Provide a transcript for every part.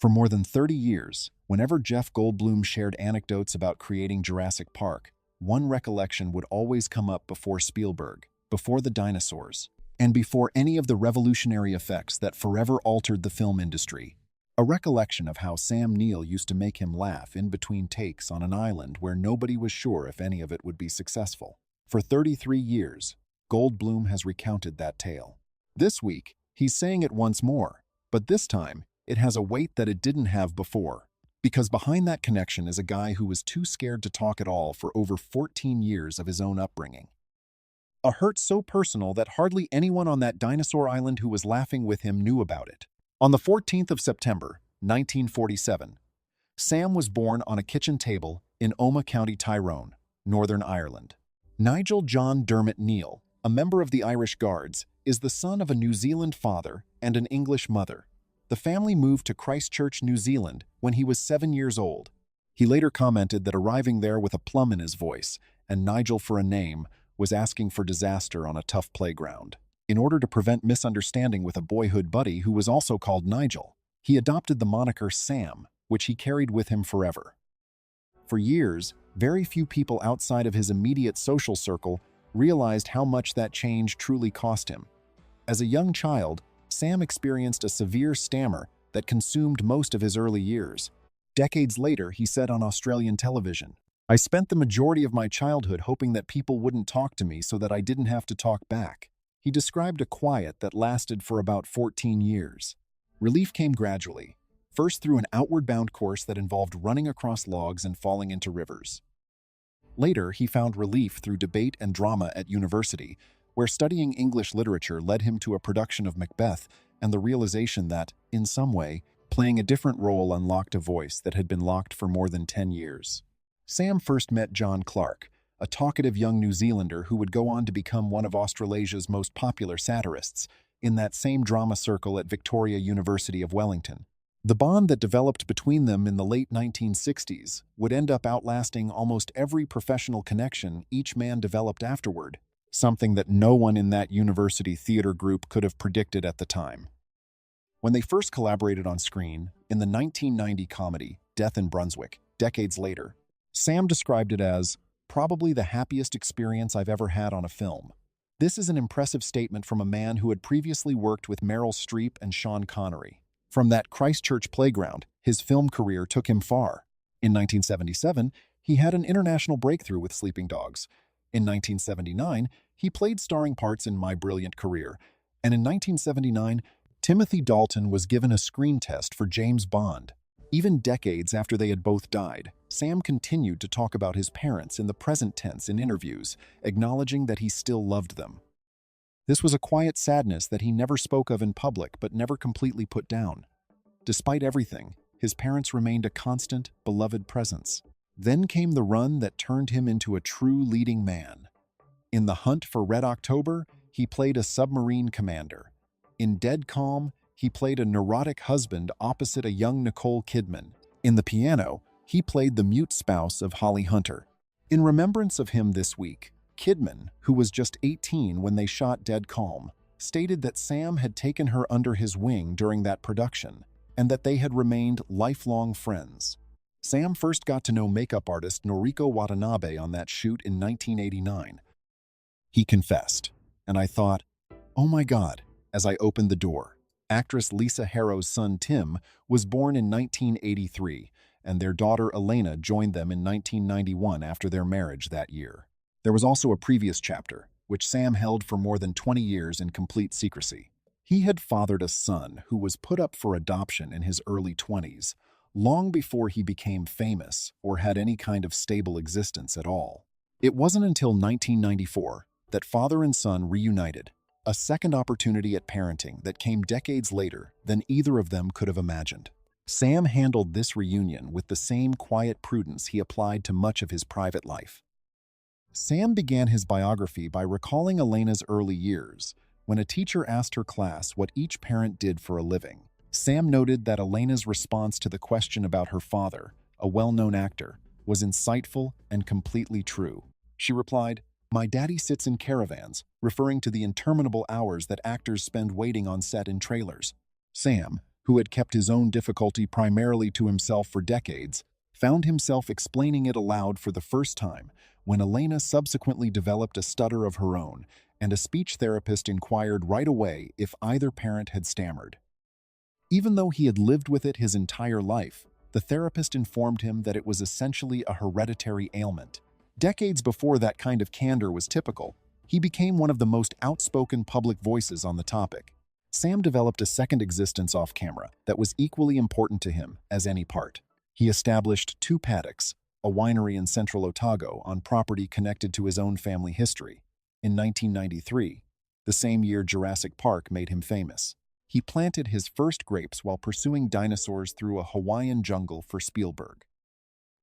For more than 30 years, whenever Jeff Goldblum shared anecdotes about creating Jurassic Park, one recollection would always come up before Spielberg, before the dinosaurs, and before any of the revolutionary effects that forever altered the film industry. A recollection of how Sam Neill used to make him laugh in between takes on an island where nobody was sure if any of it would be successful. For 33 years, Goldblum has recounted that tale. This week, he's saying it once more, but this time, it has a weight that it didn't have before. Because behind that connection is a guy who was too scared to talk at all for over 14 years of his own upbringing. A hurt so personal that hardly anyone on that dinosaur island who was laughing with him knew about it. On the 14th of September, 1947, Sam was born on a kitchen table in Omagh, County Tyrone, Northern Ireland. Nigel John Dermot Neill, a member of the Irish Guards, is the son of a New Zealand father and an English mother. The family moved to Christchurch, New Zealand, when he was 7 years old. He later commented that arriving there with a plum in his voice and Nigel for a name was asking for disaster on a tough playground. In order to prevent misunderstanding with a boyhood buddy who was also called Nigel, he adopted the moniker Sam, which he carried with him forever. For years, very few people outside of his immediate social circle realized how much that change truly cost him. As a young child, Sam experienced a severe stammer that consumed most of his early years. Decades later, he said on Australian television, "I spent the majority of my childhood hoping that people wouldn't talk to me so that I didn't have to talk back." He described a quiet that lasted for about 14 years. Relief came gradually, first through an outward-bound course that involved running across logs and falling into rivers. Later, he found relief through debate and drama at university, where studying English literature led him to a production of Macbeth and the realization that, in some way, playing a different role unlocked a voice that had been locked for more than 10 years. Sam first met John Clarke, a talkative young New Zealander who would go on to become one of Australasia's most popular satirists, in that same drama circle at Victoria University of Wellington. The bond that developed between them in the late 1960s would end up outlasting almost every professional connection each man developed afterward, something that no one in that university theater group could have predicted at the time. When they first collaborated on screen, in the 1990 comedy Death in Brunswick, decades later, Sam described it as, "probably the happiest experience I've ever had on a film." This is an impressive statement from a man who had previously worked with Meryl Streep and Sean Connery. From that Christchurch playground, his film career took him far. In 1977, he had an international breakthrough with Sleeping Dogs. In 1979, he played starring parts in My Brilliant Career. And in 1979, Timothy Dalton was given a screen test for James Bond. Even decades after they had both died, Sam continued to talk about his parents in the present tense in interviews, acknowledging that he still loved them. This was a quiet sadness that he never spoke of in public but never completely put down. Despite everything, his parents remained a constant, beloved presence. Then came the run that turned him into a true leading man. In The Hunt for Red October, he played a submarine commander. In Dead Calm, he played a neurotic husband opposite a young Nicole Kidman. In The Piano, he played the mute spouse of Holly Hunter. In remembrance of him this week, Kidman, who was just 18 when they shot Dead Calm, stated that Sam had taken her under his wing during that production, and that they had remained lifelong friends. Sam first got to know makeup artist Noriko Watanabe on that shoot in 1989. He confessed, and I thought, "Oh my God," as I opened the door. Actress Lisa Harrow's son Tim was born in 1983, and their daughter Elena joined them in 1991 after their marriage that year. There was also a previous chapter, which Sam held for more than 20 years in complete secrecy. He had fathered a son who was put up for adoption in his early 20s, long before he became famous or had any kind of stable existence at all. It wasn't until 1994 that father and son reunited, a second opportunity at parenting that came decades later than either of them could have imagined. Sam handled this reunion with the same quiet prudence he applied to much of his private life. Sam began his biography by recalling Elena's early years, when a teacher asked her class what each parent did for a living. Sam noted that Elena's response to the question about her father, a well-known actor, was insightful and completely true. She replied, "My daddy sits in caravans," referring to the interminable hours that actors spend waiting on set in trailers. Sam, who had kept his own difficulty primarily to himself for decades, found himself explaining it aloud for the first time when Elena subsequently developed a stutter of her own, and a speech therapist inquired right away if either parent had stammered. Even though he had lived with it his entire life, the therapist informed him that it was essentially a hereditary ailment. Decades before that kind of candor was typical, he became one of the most outspoken public voices on the topic. Sam developed a second existence off camera that was equally important to him as any part. He established 2 paddocks, a winery in central Otago, on property connected to his own family history. In 1993, the same year Jurassic Park made him famous, he planted his first grapes while pursuing dinosaurs through a Hawaiian jungle for Spielberg.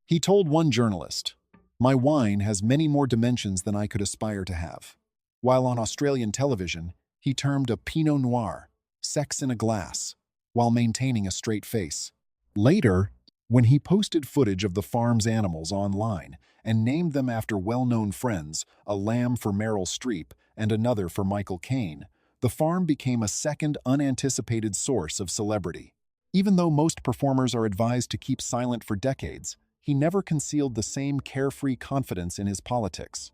He told one journalist, "My wine has many more dimensions than I could aspire to have." While on Australian television, he termed a Pinot Noir sex in a glass, while maintaining a straight face. Later, when he posted footage of the farm's animals online and named them after well-known friends, a lamb for Meryl Streep and another for Michael Caine, the farm became a second unanticipated source of celebrity. Even though most performers are advised to keep silent for decades, he never concealed the same carefree confidence in his politics.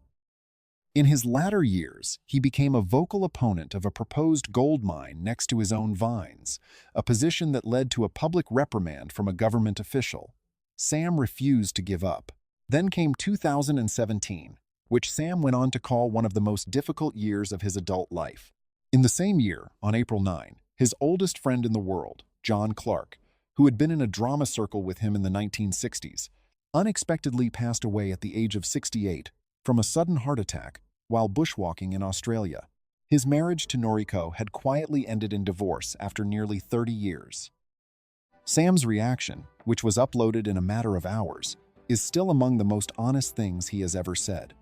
In his latter years, he became a vocal opponent of a proposed gold mine next to his own vines, a position that led to a public reprimand from a government official. Sam refused to give up. Then came 2017, which Sam went on to call one of the most difficult years of his adult life. In the same year, on April 9, his oldest friend in the world, John Clark, who had been in a drama circle with him in the 1960s, unexpectedly passed away at the age of 68 from a sudden heart attack while bushwalking in Australia. His marriage to Noriko had quietly ended in divorce after nearly 30 years. Sam's reaction, which was uploaded in a matter of hours, is still among the most honest things he has ever said.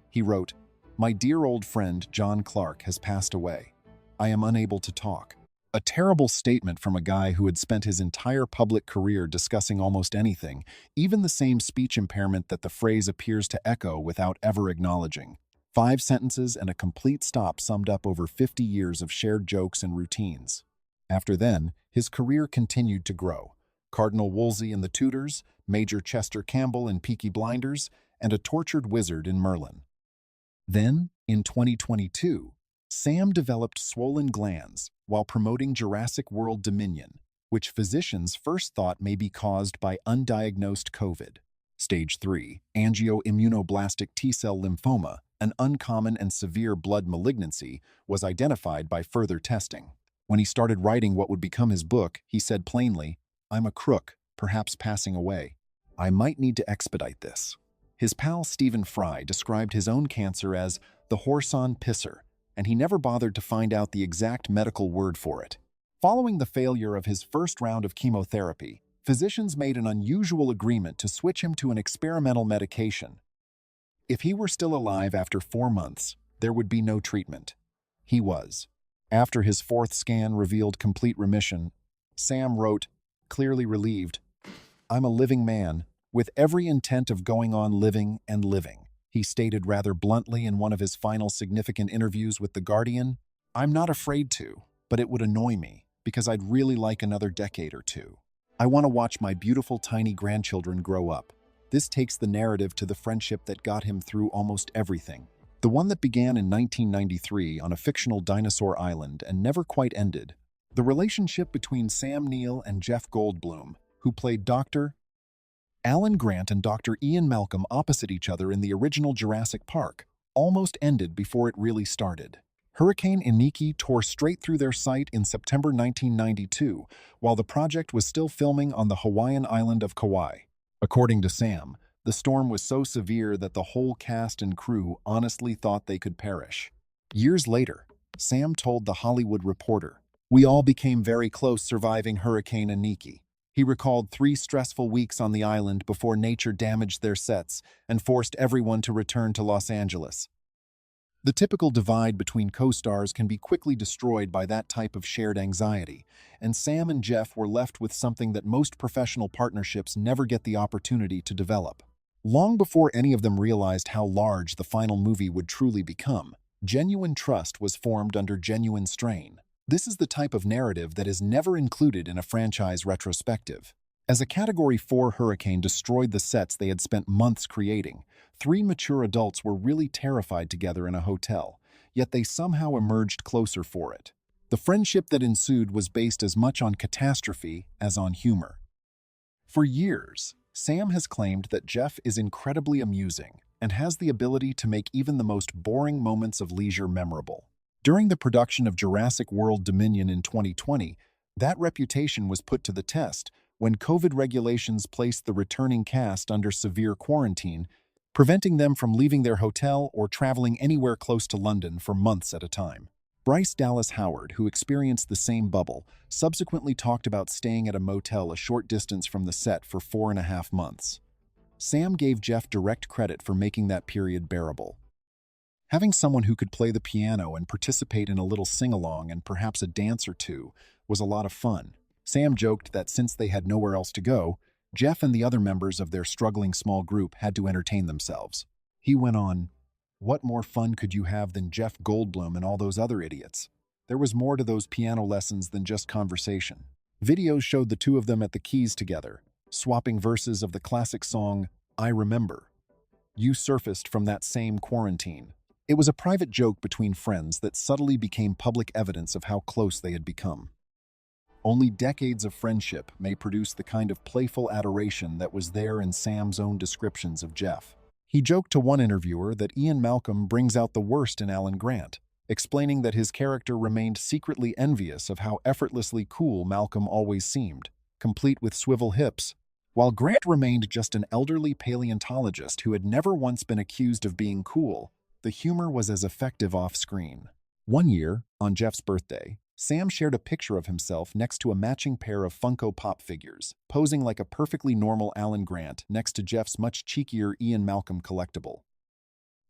He wrote, "My dear old friend John Clark has passed away. I am unable to talk." A terrible statement from a guy who had spent his entire public career discussing almost anything, even the same speech impairment that the phrase appears to echo without ever acknowledging. 5 sentences and a complete stop summed up over 50 years of shared jokes and routines. After then, his career continued to grow. Cardinal Wolsey in The Tudors, Major Chester Campbell in Peaky Blinders, and a tortured wizard in Merlin. Then, in 2022, Sam developed swollen glands while promoting Jurassic World Dominion, which physicians first thought may be caused by undiagnosed COVID. Stage 3, angioimmunoblastic T-cell lymphoma, an uncommon and severe blood malignancy, was identified by further testing. When he started writing what would become his book, he said plainly, "I'm a crook, perhaps passing away. I might need to expedite this." His pal Stephen Fry described his own cancer as the horse-on pisser, and he never bothered to find out the exact medical word for it. Following the failure of his first round of chemotherapy, physicians made an unusual agreement to switch him to an experimental medication. If he were still alive after 4 months, there would be no treatment. He was. After his 4th scan revealed complete remission, Sam wrote, clearly relieved, "I'm a living man, with every intent of going on living and living." He stated rather bluntly in one of his final significant interviews with The Guardian, "I'm not afraid to, but it would annoy me, because I'd really like another decade or 2. I want to watch my beautiful tiny grandchildren grow up." This takes the narrative to the friendship that got him through almost everything. The one that began in 1993 on a fictional dinosaur island and never quite ended. The relationship between Sam Neill and Jeff Goldblum, who played Dr. Alan Grant and Dr. Ian Malcolm opposite each other in the original Jurassic Park, almost ended before it really started. Hurricane Iniki tore straight through their site in September 1992, while the project was still filming on the Hawaiian island of Kauai. According to Sam, the storm was so severe that the whole cast and crew honestly thought they could perish. Years later, Sam told The Hollywood Reporter, "We all became very close surviving Hurricane Iniki." He recalled 3 stressful weeks on the island before nature damaged their sets and forced everyone to return to Los Angeles. The typical divide between co-stars can be quickly destroyed by that type of shared anxiety, and Sam and Jeff were left with something that most professional partnerships never get the opportunity to develop. Long before any of them realized how large the final movie would truly become, genuine trust was formed under genuine strain. This is the type of narrative that is never included in a franchise retrospective. As a Category 4 hurricane destroyed the sets they had spent months creating, three mature adults were really terrified together in a hotel, yet they somehow emerged closer for it. The friendship that ensued was based as much on catastrophe as on humor. For years, Sam has claimed that Jeff is incredibly amusing and has the ability to make even the most boring moments of leisure memorable. During the production of Jurassic World Dominion in 2020, that reputation was put to the test when COVID regulations placed the returning cast under severe quarantine, preventing them from leaving their hotel or traveling anywhere close to London for months at a time. Bryce Dallas Howard, who experienced the same bubble, subsequently talked about staying at a motel a short distance from the set for 4.5 months. Sam gave Jeff direct credit for making that period bearable. Having someone who could play the piano and participate in a little sing-along and perhaps a dance or two was a lot of fun. Sam joked that since they had nowhere else to go, Jeff and the other members of their struggling small group had to entertain themselves. He went on, "What more fun could you have than Jeff Goldblum and all those other idiots? There was more to those piano lessons than just conversation." Videos showed the two of them at the keys together, swapping verses of the classic song, "I Remember." You surfaced from that same quarantine. It was a private joke between friends that subtly became public evidence of how close they had become. Only decades of friendship may produce the kind of playful adoration that was there in Sam's own descriptions of Jeff. He joked to one interviewer that Ian Malcolm brings out the worst in Alan Grant, explaining that his character remained secretly envious of how effortlessly cool Malcolm always seemed, complete with swivel hips, while Grant remained just an elderly paleontologist who had never once been accused of being cool. The humor was as effective off-screen. One year, on Jeff's birthday, Sam shared a picture of himself next to a matching pair of Funko Pop figures, posing like a perfectly normal Alan Grant next to Jeff's much cheekier Ian Malcolm collectible.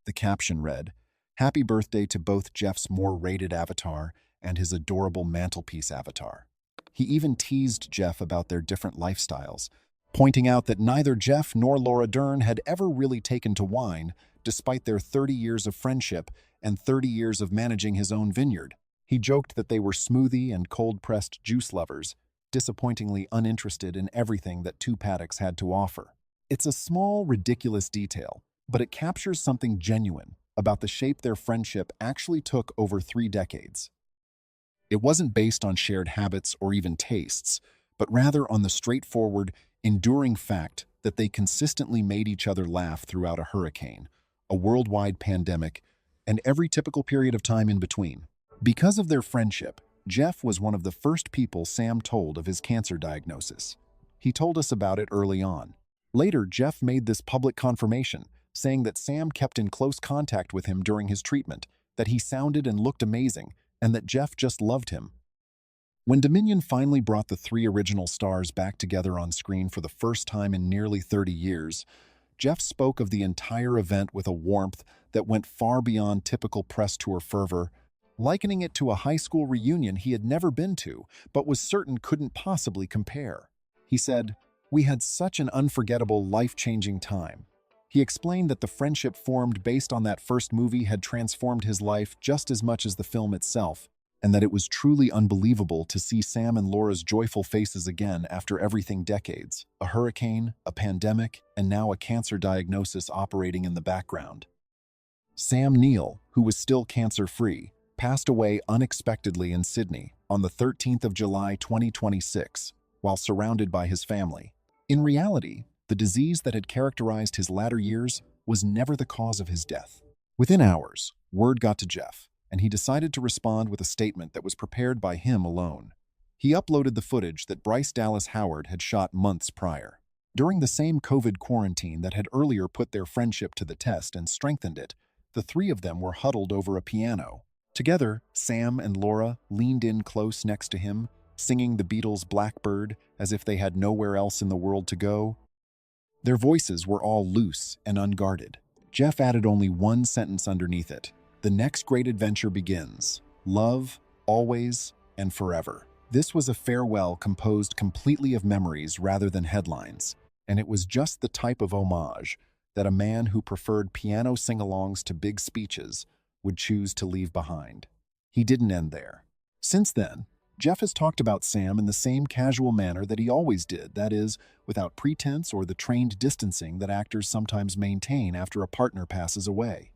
The caption read, "Happy birthday to both Jeff's more rated avatar and his adorable mantelpiece avatar." He even teased Jeff about their different lifestyles, pointing out that neither Jeff nor Laura Dern had ever really taken to wine, despite their 30 years of friendship and 30 years of managing his own vineyard. He joked that they were smoothie and cold-pressed juice lovers, disappointingly uninterested in everything that two paddocks had to offer. It's a small, ridiculous detail, but it captures something genuine about the shape their friendship actually took over 3 decades. It wasn't based on shared habits or even tastes, but rather on the straightforward, enduring fact that they consistently made each other laugh throughout a hurricane, a worldwide pandemic, and every typical period of time in between. Because of their friendship, Jeff was one of the first people Sam told of his cancer diagnosis. He told us about it early on. Later, Jeff made this public confirmation, saying that Sam kept in close contact with him during his treatment, that he sounded and looked amazing, and that Jeff just loved him. When Dominion finally brought the 3 original stars back together on screen for the first time in nearly 30 years, Jeff spoke of the entire event with a warmth that went far beyond typical press tour fervor, likening it to a high school reunion he had never been to, but was certain couldn't possibly compare. He said, "We had such an unforgettable, life-changing time." He explained that the friendship formed based on that first movie had transformed his life just as much as the film itself, and that it was truly unbelievable to see Sam and Laura's joyful faces again after everything decades, a hurricane, a pandemic, and now a cancer diagnosis operating in the background. Sam Neill, who was still cancer-free, passed away unexpectedly in Sydney on the 13th of July 2026, while surrounded by his family. In reality, the disease that had characterized his latter years was never the cause of his death. Within hours, word got to Jeff, and he decided to respond with a statement that was prepared by him alone. He uploaded the footage that Bryce Dallas Howard had shot months prior. During the same COVID quarantine that had earlier put their friendship to the test and strengthened it, the 3 of them were huddled over a piano. Together, Sam and Laura leaned in close next to him, singing the Beatles' Blackbird as if they had nowhere else in the world to go. Their voices were all loose and unguarded. Jeff added only one sentence underneath it. "The next great adventure begins. Love, always, and forever." This was a farewell composed completely of memories rather than headlines, and it was just the type of homage that a man who preferred piano sing-alongs to big speeches would choose to leave behind. He didn't end there. Since then, Jeff has talked about Sam in the same casual manner that he always did, that is, without pretense or the trained distancing that actors sometimes maintain after a partner passes away.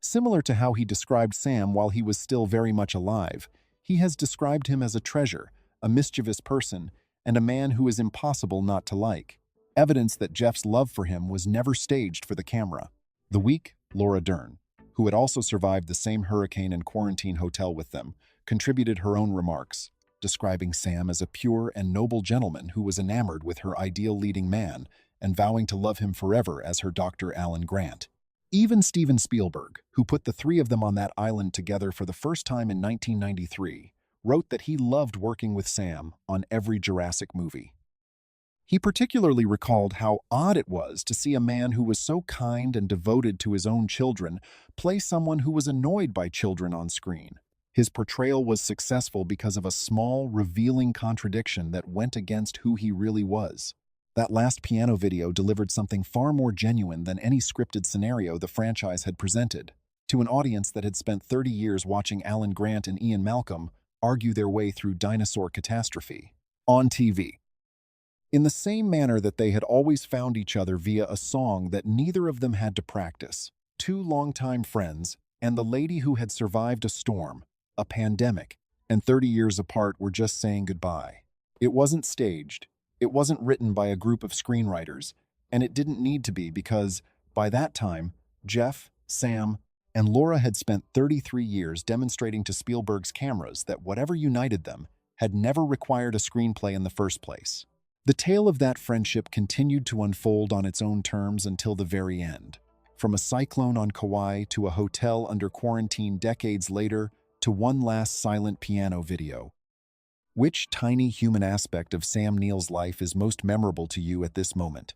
Similar to how he described Sam while he was still very much alive, he has described him as a treasure, a mischievous person, and a man who is impossible not to like. Evidence that Jeff's love for him was never staged for the camera. The week, Laura Dern, who had also survived the same hurricane and quarantine hotel with them, contributed her own remarks, describing Sam as a pure and noble gentleman who was enamored with her ideal leading man and vowing to love him forever as her Dr. Alan Grant. Even Steven Spielberg, who put the three of them on that island together for the first time in 1993, wrote that he loved working with Sam on every Jurassic movie. He particularly recalled how odd it was to see a man who was so kind and devoted to his own children play someone who was annoyed by children on screen. His portrayal was successful because of a small, revealing contradiction that went against who he really was. That last piano video delivered something far more genuine than any scripted scenario the franchise had presented, to an audience that had spent 30 years watching Alan Grant and Ian Malcolm argue their way through dinosaur catastrophe on TV. In the same manner that they had always found each other via a song that neither of them had to practice, two longtime friends and the lady who had survived a storm, a pandemic, and 30 years apart were just saying goodbye. It wasn't staged. It wasn't written by a group of screenwriters, and it didn't need to be because, by that time, Jeff, Sam, and Laura had spent 33 years demonstrating to Spielberg's cameras that whatever united them had never required a screenplay in the first place. The tale of that friendship continued to unfold on its own terms until the very end. From a cyclone on Kauai to a hotel under quarantine decades later to one last silent piano video. Which tiny human aspect of Sam Neill's life is most memorable to you at this moment?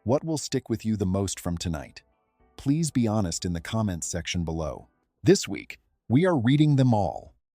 What will stick with you the most from tonight? Please be honest in the comments section below. This week, we are reading them all.